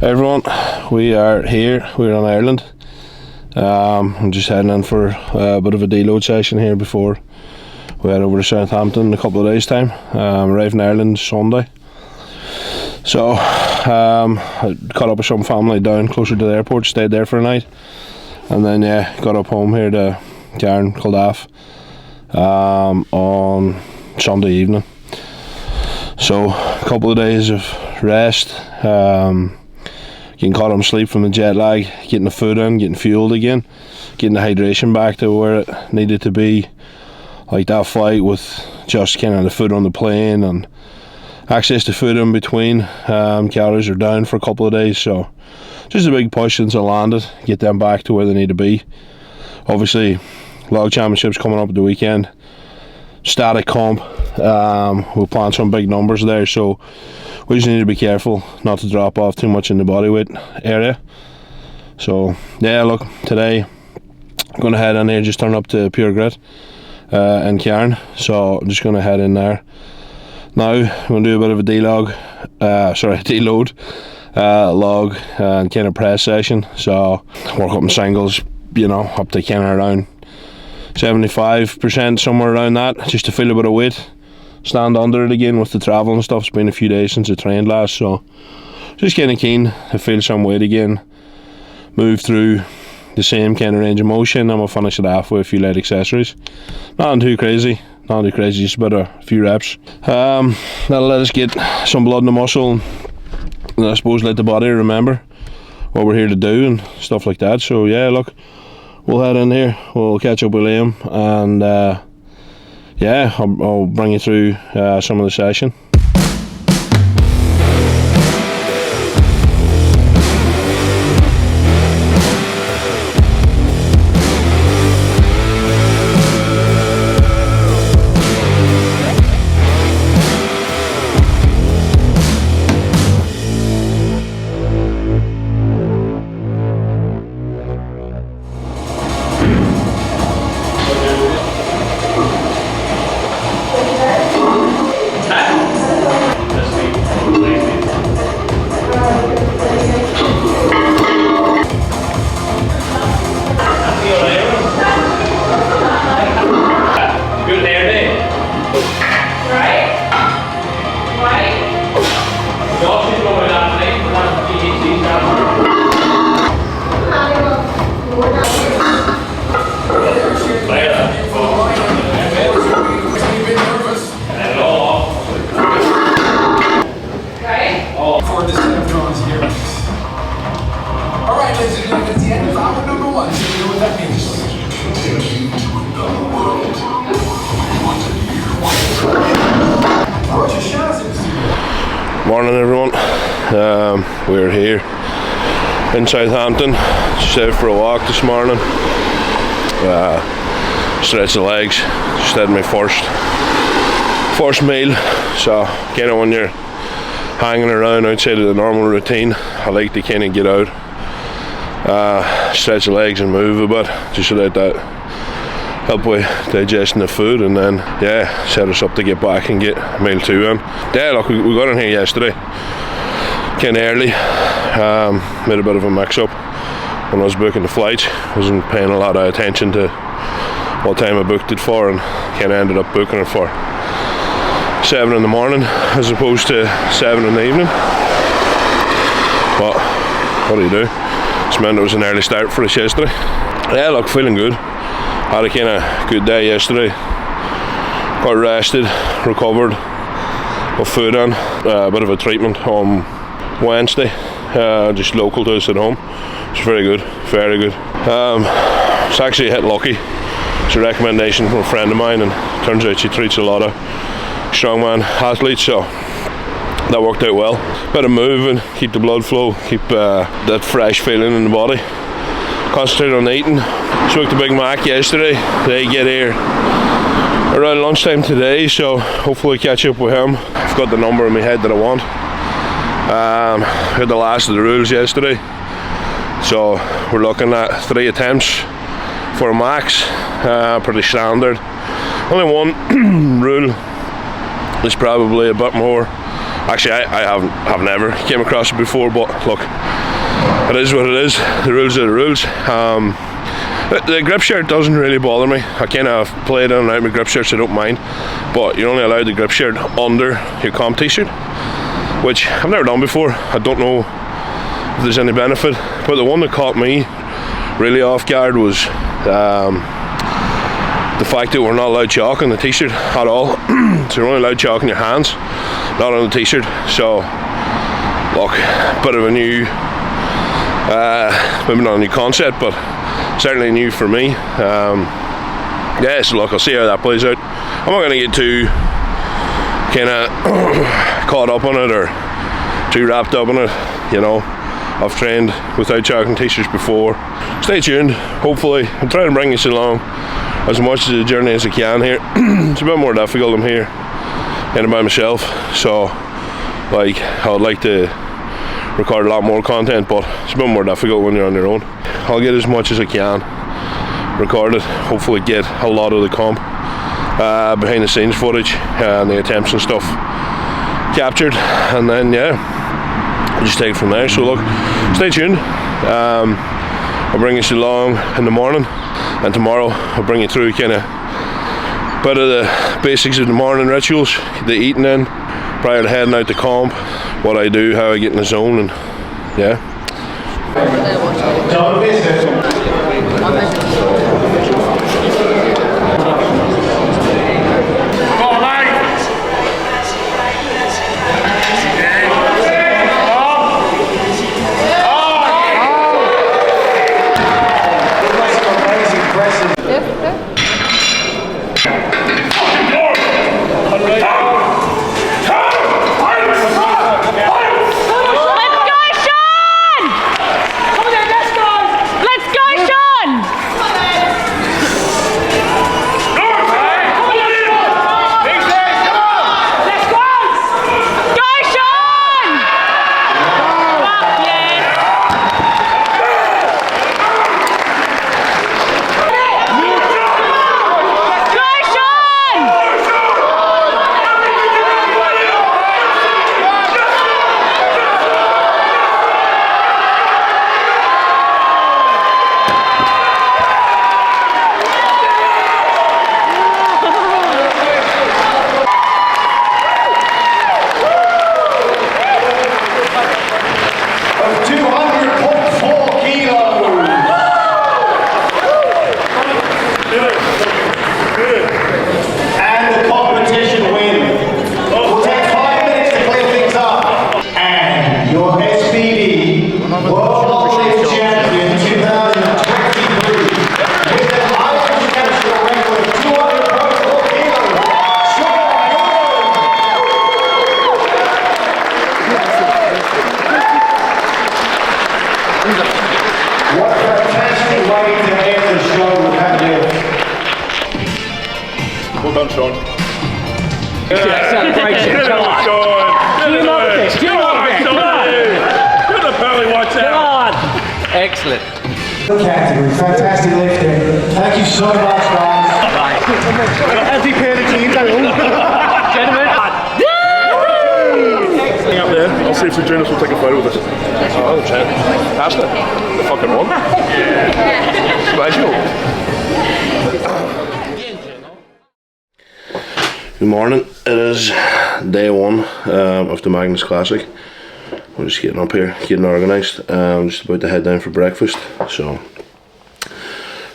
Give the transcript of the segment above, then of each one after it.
Hey everyone, we are here. We're in Ireland. I'm just heading in for a bit of a deload session here before we head over to Southampton in a couple of days' time. Arrived in Ireland Sunday. So I caught up with some family down closer to the airport, stayed there for a night, and then got up home here to Cairn, Kildare on Sunday evening. So a couple of days of rest. Getting caught on sleep from the jet lag, getting the food in, getting fueled again, getting the hydration back to where it needed to be. Like that flight with just kind of the food on the plane and access to food in between. Calories are down for a couple of days, so just a big push since I landed, get them back to where they need to be. Obviously, Log Championships coming up at the weekend. Static comp, we'll plan some big numbers there, so we just need to be careful not to drop off too much in the bodyweight area. So yeah, look, today I'm going to head in here, just turn up to Pure Grit in Cairn, so I'm just going to head in there now. I'm going to do a bit of a deload log and kind of press session, so work up in singles, up to kind of around 75%, somewhere around that, just to feel a bit of weight, stand under it again with the travel and stuff. It's been a few days since I trained last, so just kind of keen to feel some weight again, move through the same kind of range of motion, and we'll finish it off with a few light accessories. Nothing too crazy, just about a few reps. That'll let us get some blood in the muscle, and I suppose let the body remember what we're here to do and stuff like that. So yeah, look, we'll head in here, we'll catch up with Liam, and I'll bring you through some of the session. Morning everyone, we're here in Southampton, just out for a walk this morning, stretch the legs, just had my first meal. So kind of when you're hanging around outside of the normal routine, I like to kind of get out, stretch the legs and move a bit, just so that help with digesting the food, and then set us up to get back and get meal 2 in. Yeah, look, we got in here yesterday kind of early, made a bit of a mix up when I was booking the flights. Wasn't paying a lot of attention to what time I booked it for, and kind of ended up booking it for 7 in the morning as opposed to 7 in the evening. But what do you do? This meant it was an early start for us yesterday. Yeah, look, feeling good. Had a kind of good day yesterday. Got rested, recovered, got food in. A bit of a treatment on Wednesday, just local to us at home. It's very good, very good. It's actually a hit lucky. It's a recommendation from a friend of mine, and turns out she treats a lot of strongman athletes, so that worked out well. Bit of moving, keep the blood flow, keep that fresh feeling in the body. Concentrate on eating. Smoked a Big Mac yesterday. They get here around lunchtime today, so hopefully catch up with him. I've got the number in my head that I want. Had the last of the rules yesterday, so we're looking at 3 attempts for a max, pretty standard. Only one rule is probably a bit more Actually, I have never came across it before, but look, it is what it is. The rules are the rules. The grip shirt doesn't really bother me. I kind of play it in and out with grip shirts, I don't mind. But you're only allowed the grip shirt under your comp t-shirt, which I've never done before. I don't know if there's any benefit. But the one that caught me really off guard was the fact that we're not allowed chalk on the t-shirt at all. So you're only allowed chalk in your hands, not on the t-shirt. So, look, bit of a new, maybe not a new concept, but certainly new for me. Yeah, so look, I'll see how that plays out. I'm not going to get too kind of caught up on it or too wrapped up in it, you know. I've trained without chalk and t-shirts before. Stay tuned. Hopefully I'm trying to bring you along as much of the journey as I can here. It's a bit more difficult. I'm here in and by myself, so like I would like to record a lot more content, but it's a bit more difficult when you're on your own. I'll get as much as I can recorded, hopefully get a lot of the comp behind the scenes footage and the attempts and stuff captured, and then yeah, I'll just take it from there. So look, stay tuned. I'll bring you along in the morning, and tomorrow I'll bring you through kind of a bit of the basics of the morning rituals, the eating in prior to heading out to comp, what I do, how I get in the zone, and yeah. World Champion 2023 with an Irish national record of 200.4 kilos. What a fantastic way to end the show with that lift. Well done, Sean. Celebration. Come on. Do you love this? Do you love this? Come on. You're the belly watch out. Come on. Excellent. Category, fantastic lifting. Thank you so much, guys. As he paid the team, Gentlemen. up there. I'll see if the journalists will take a photo with us. Oh, 100%. That's the fucking one. Special. Good morning. It is day one of the Magnus Classic. We're just getting up here, getting organised. I'm just about to head down for breakfast. So,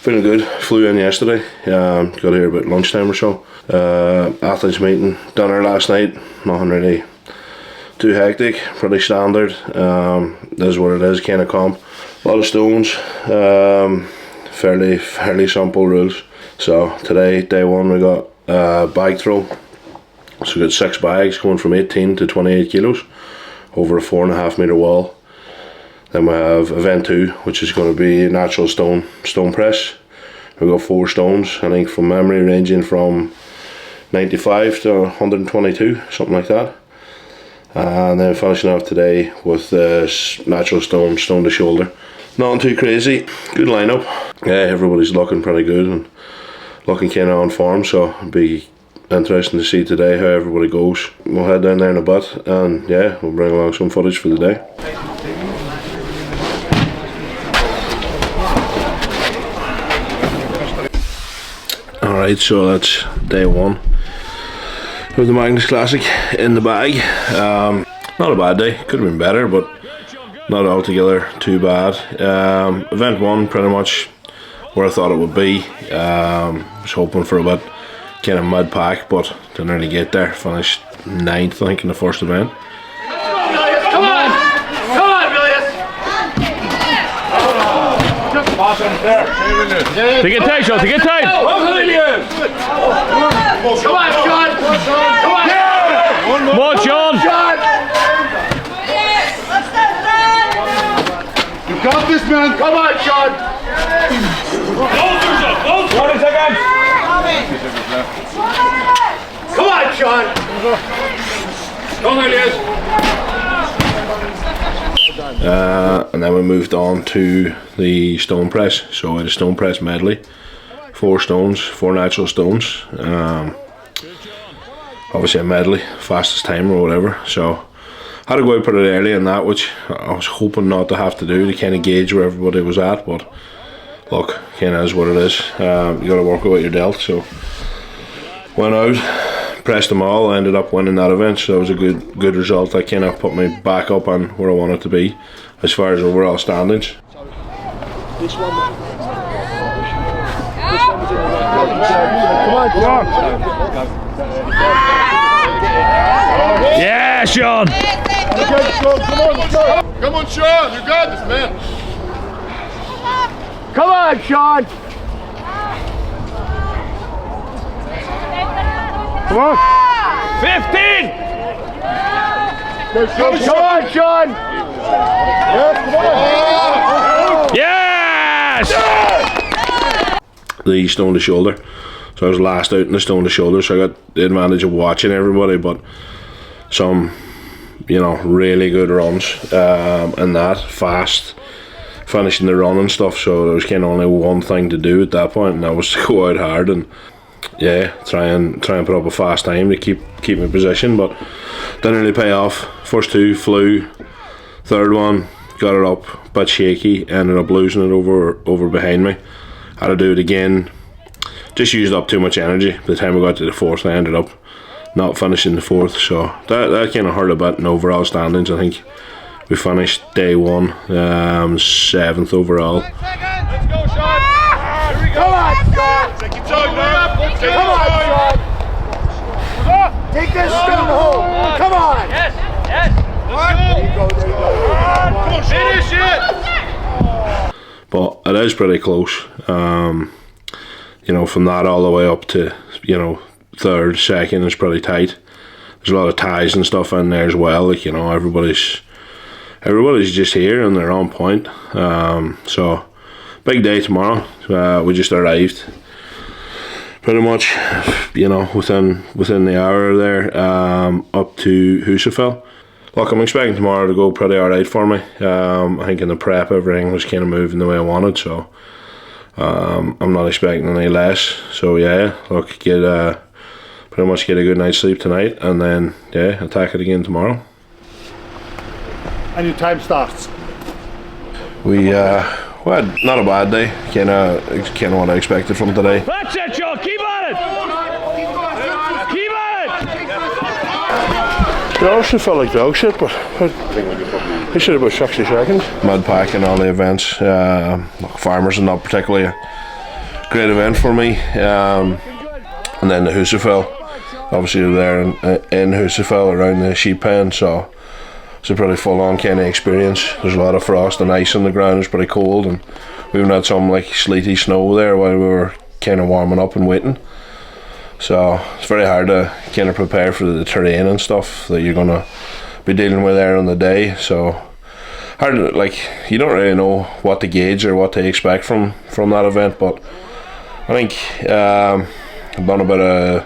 feeling good. Flew in yesterday. Got here about lunchtime or so. Athletes meeting, dinner last night. Nothing really too hectic. Pretty standard. This is what it is. Kind of comp. A lot of stones. Fairly simple rules. So today, day one, we got bag throw. So we got 6 bags going from 18 to 28 kilos over a 4.5 metre wall. Then we have event 2, which is going to be natural stone press. We've got 4 stones, I think from memory ranging from 95 to 122, something like that. And then finishing off today with natural stone to shoulder. Nothing too crazy, good lineup. Yeah, everybody's looking pretty good and looking kind of on form, so it'll be interesting to see today how everybody goes. We'll head down there in a bit, and yeah, we'll bring along some footage for the day. Alright, so that's day one of the Magnus Classic in the bag. Not a bad day, could have been better, but not altogether too bad. Event one, pretty much where I thought it would be. Was hoping for a bit kind of mid pack, but didn't really get there. Finished 9th, I think, in the first event. Come on! Come on, Williams! Take it tight, Sean. Take it tight. Come on, Sean! Come on! More, Sean. You got this, man. Come on, Sean! 20 seconds! Come on, Sean! Come on, Elias! And then we moved on to the stone press. So I had a stone press medley, 4 stones, 4 natural stones. Obviously a medley, fastest time or whatever. So had to go out pretty early in that, which I was hoping not to have to do to kind of gauge where everybody was at. But look, kind of is what it is. You got to work with what you're dealt. So went out, pressed them all, ended up winning that event. So that was a good result. That kind of put me back up on where I wanted to be as far as overall standings. Yeah, Sean. Come on, Sean! You got this, man! Come on, Sean! Come on! 15! Come on, Sean! Yes! The stone to shoulder. So I was last out in the stone to shoulder, so I got the advantage of watching everybody, but some, you know, really good runs and that, fast, finishing the run and stuff. So there was kind of only one thing to do at that point, and that was to go out hard and yeah, try and put up a fast time to keep my position, but didn't really pay off. First 2 flew, third one got it up, but shaky, ended up losing it over behind me. Had to do it again, just used up too much energy. By the time I got to the 4th, I ended up not finishing the 4th, so that kind of hurt a bit in overall standings. I think we finished day one 7th overall. Let's go, Sean! Here we go! Come on, Sean! Take your time now! Come on, Sean! Take this stone home! Come on! Yes! Yes! There you go, there you go. Come on, finish it! But it is pretty close. You know, from that all the way up to, you know, 3rd, 2nd is pretty tight. There's a lot of ties and stuff in there as well. Like, you know, everybody's just here and they're on point. So big day tomorrow. We just arrived pretty much, you know, within the hour there, up to Husafell. Look, I'm expecting tomorrow to go pretty alright for me. I think in the prep everything was kind of moving the way I wanted, so I'm not expecting any less. So yeah, look, pretty much get a good night's sleep tonight, and then yeah, attack it again tomorrow. And your time starts. We had not a bad day. Kind of what I expected from today. That's it, Sean. Keep on it. Keep on it. It also felt like dog shit, but they should have about 60 seconds. Mud pack in all the events. Look, Farmers are not particularly a great event for me. And then the Husafell. Obviously they're in Husafell around the sheep pen, so it's a pretty full-on kind of experience. There's a lot of frost and ice on the ground. It's pretty cold, and we even had some like sleety snow there while we were kind of warming up and waiting. So it's very hard to kind of prepare for the terrain and stuff that you're gonna be dealing with there on the day. So hard to, like, you don't really know what to gauge or what to expect from that event. But I think I've done about a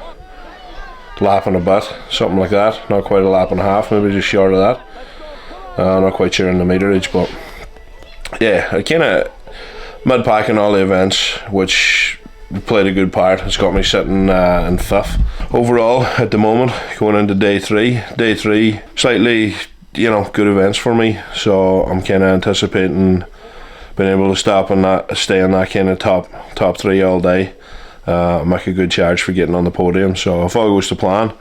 lap and a bit, something like that. Not quite a lap and a half, maybe just short of that. Not quite sure in the meterage, but yeah, I kind of mid packing all the events, which played a good part. It's got me sitting in 5th. Overall, at the moment, going into day 3. Day 3, slightly, good events for me. So I'm kind of anticipating being able to stay in that kind of top 3 all day. Make a good charge for getting on the podium. So if all goes to plan,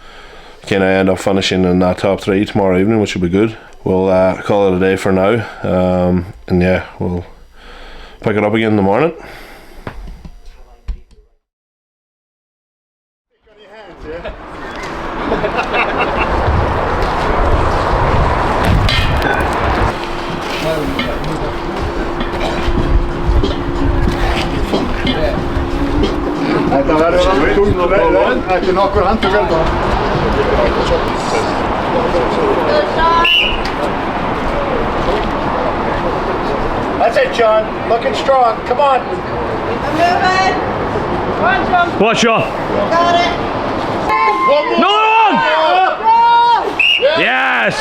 kind of end up finishing in that top 3 tomorrow evening, which will be good. We'll call it a day for now, and yeah, we'll pick it up again in the morning. That's it, John. Looking strong. Come on. Watch your. Got it. Another one! Yes!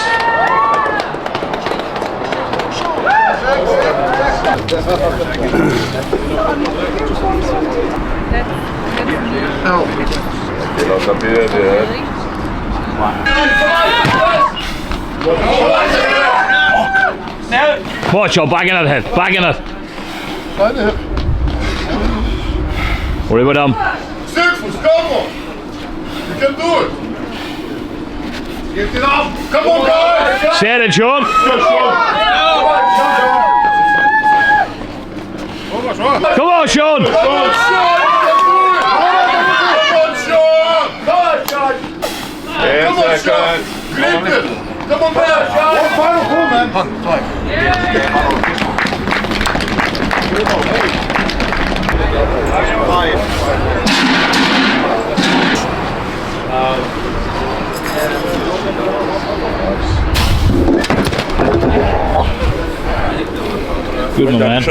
Watch your back in it, head. Back in it. Worry about them. 6, come on. You can do it. Get it up. Come on, guys. Set it, John. Come on, Sean. Come on, Sean. Grip it. Come on, Sean. One final pull, man. Good one, man.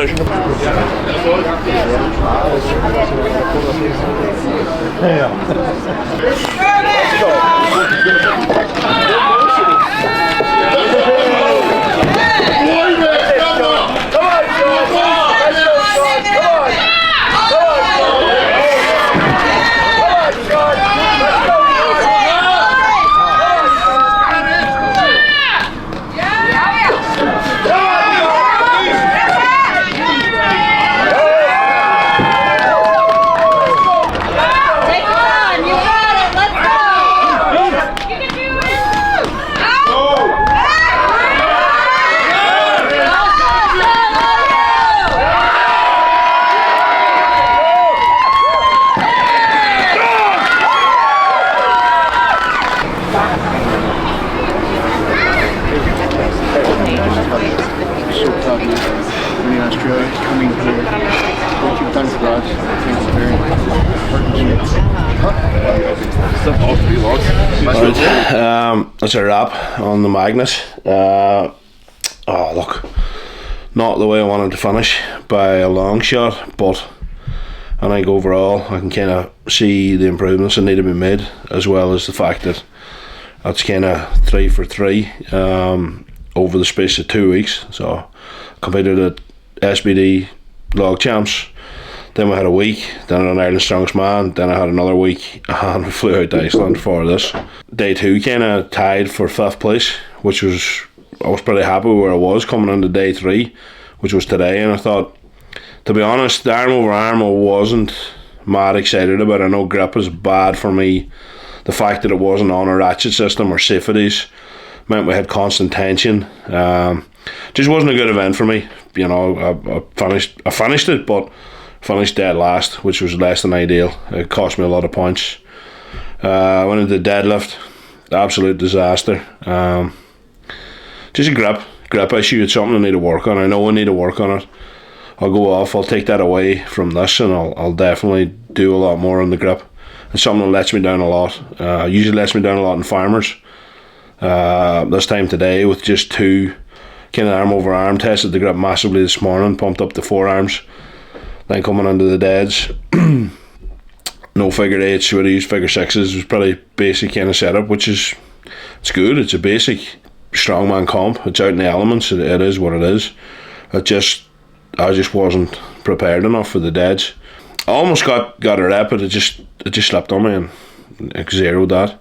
That's a wrap on the Magnus. Look, not the way I wanted to finish by a long shot, but I think overall I can kind of see the improvements that need to be made, as well as the fact that that's kind of 3 for 3 over the space of 2 weeks. So competed at SBD Log Champs, then we had a week, then an Ireland Strongest Man, then I had another week, and we flew out to Iceland for this. Day 2 kind of tied for 5th place, which was, I was pretty happy where I was coming into day 3, which was today, and I thought, to be honest, the arm over arm I wasn't mad excited about. I know grip is bad for me. The fact that it wasn't on a ratchet system or safeties meant we had constant tension. Just wasn't a good event for me. I finished it, but finished dead last, which was less than ideal. It cost me a lot of points. Went into deadlift, absolute disaster. Just a grip issue. It's something I need to work on. I know I need to work on it. I'll go off, I'll take that away from this, and I'll definitely do a lot more on the grip. It's something that lets me down a lot. Usually lets me down a lot in farmers. This time today, with just 2 kind of arm over arm, tested the grip massively this morning, pumped up the forearms. Then coming into the deads, no figure 8s, would have used figure 6s. It was pretty basic kind of setup, which is, it's good. It's a basic strongman comp. It's out in the elements. It is what it is. I just wasn't prepared enough for the deads. I almost got a rep, but it just slipped on me and like zeroed that.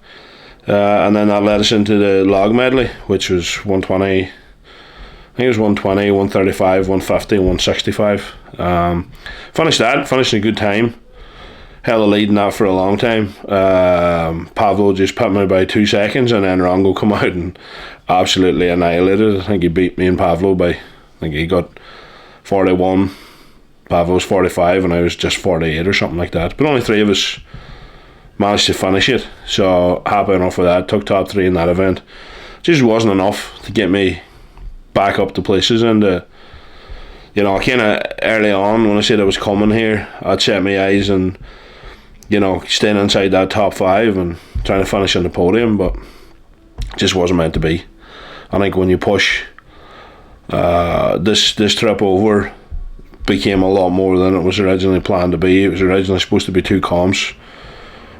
And then that led us into the log medley, which was 120. I think it was 120, 135, 150, 165. Finished in a good time. Held a lead in that for a long time. Pavlo just put me by 2 seconds, and then Rongo come out and absolutely annihilated. I think he beat me and Pavlo by, I think he got 41. Pavlo's 45 and I was just 48 or something like that. But only 3 of us managed to finish it, so happy enough with that. Took top 3 in that event. Just wasn't enough to get me back up to places, and you know, kind of early on when I said I was coming here, I'd set my eyes and, you know, staying inside that top 5 and trying to finish on the podium, but just wasn't meant to be. I think when you push, this trip over became a lot more than it was originally planned to be. It was originally supposed to be 2 comps.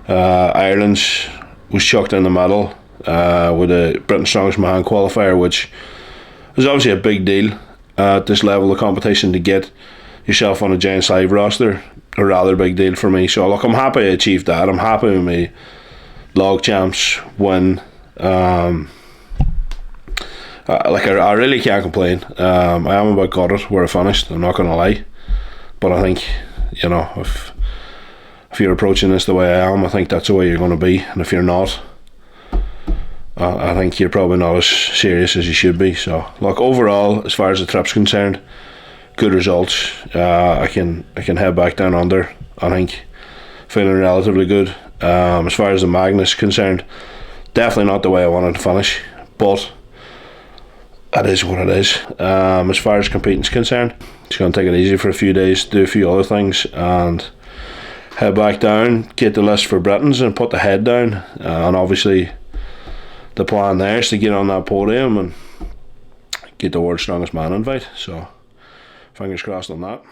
Ireland's was chucked in the middle with a Britain's Strongest Man qualifier, which is obviously a big deal at this level of competition to get yourself on a Giants Live roster. A rather big deal for me. So look, I'm happy I achieved that. I'm happy with my log champs win. I really can't complain. I am about gutted where I finished, I'm not going to lie, but I think, you know, if you're approaching this the way I am, I think that's the way you're going to be, and if you're not, I think you're probably not as serious as you should be. So look, overall, as far as the trip's concerned, good results. I can head back down under, I think, feeling relatively good. As far as the Magnus concerned, definitely not the way I wanted to finish, but that is what it is. As far as competing's concerned, just going to take it easy for a few days, do a few other things, and head back down, get the list for Britons and put the head down. And obviously the plan there is to get on that podium and get the World's Strongest Man invite. So fingers crossed on that.